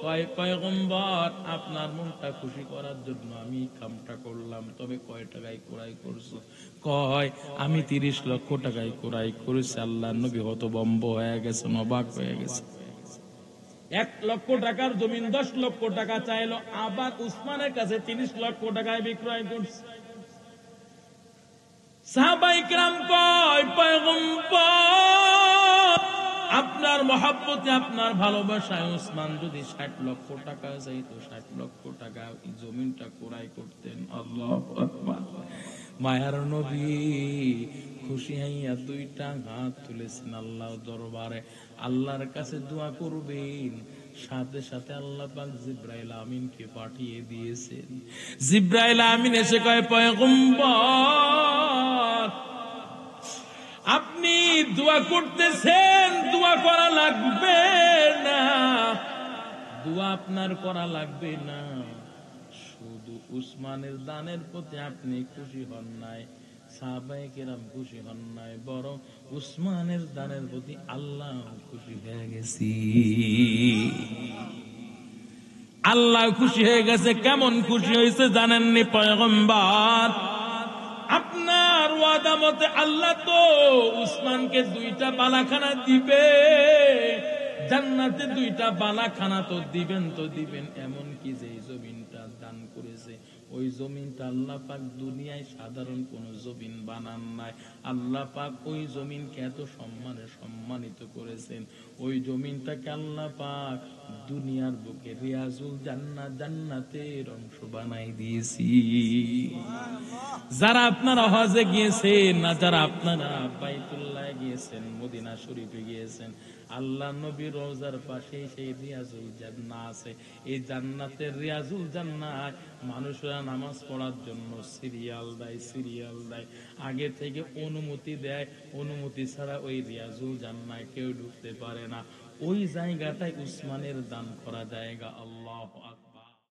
কয় পয়গম্বর, আপনার মনটা খুশি করার জন্য আমি কামটা করলাম। তবে কয় টাকায় ক্রয় করছো? কয় আমি 30 লক্ষ টাকায় ক্রয় করেছি। আল্লাহর নবী হতভম্ব হয়ে গেছে, অবাক হয়ে গেছে। 1 লক্ষ টাকার জমিন 10 লক্ষ টাকা চাইলো, আবার উসমানের কাছে 30 লক্ষ টাকায় বিক্রয় করছে। সাহাবায়ে কেরাম কয়, পয়গম্বর, আপনার মহব্বতে, আপনার ভালোবাসায় উসমান যদি 60 লক্ষ টাকা চাইতো, 60 লক্ষ টাকা জমিনটা ক্রয় করতেন। আল্লাহু আকবার। মায়ার নবী খুশি হইয়া 2টা হাত তুলেছেন আল্লাহর দরবারে, আল্লাহর কাছে দোয়া করবেন। সাথে সাথে আল্লাহ পাক জিবরাইল আমিনকে পাঠিয়ে দিয়েছেন। জিবরাইল আমিন এসে কয়, পয়গম্বর, আপনি দোয়া করতেছেন, দোয়া করা লাগবে না, দোয়া আপনার করা লাগবে না, শুধু উসমানের দানের প্রতি আপনি খুশি হন নাই, সাহাবায়ে কেরাম খুশি হন নাই, বরং উসমানের দানের প্রতি আল্লাহ খুশি হয়ে গেছে। আল্লাহ খুশি হয়ে গেছে। কেমন খুশি হয়েছে জানেননি পয়গম্বর? আপনার ওয়াদা মতে আল্লাহ তো উসমানকে 2টা বালাখানা দিবে, জান্নাতে 2টা বালাখানা তো দিবেন, তো দিবেন। এমন কি যে জমিনটা দান করেছে, ওই জমিনটা আল্লাহ পাক দুনিয়ায় সাধারণ কোন জমিন বানান নাই। আল্লাহ পাক ওই জমিনকে এত সম্মানে সম্মানিত করেছেন, ওই জমিনটাকে আল্লাহ পাক দুনিয়ার বুকে রিয়াজুল জান্নাত, জান্নাতের অংশ বানাই দিয়েছি। যারা আপনারা হজে গিয়েছেন না, যারা আপনারা বাইতুল্লাহ কোথায় গিয়েছেন? মদিনা শরীফে গিয়েছেন। আল্লাহ নবীর রওজার পাশে সেই রিয়াজুল জান্নাহ আছে। এই জান্নাতের রিয়াজুল জান্নাহ মানুষরা নামাজ পড়ার জন্য সিরিয়াল দেয়, আগে থেকে অনুমতি দেয়। অনুমতি ছাড়া ওই রিয়াজুল জান্নাহ কেউ ঢুকতে পারে না। ওই জায়গাটায় উসমানের দান করা জায়গা। আল্লাহু আকবার।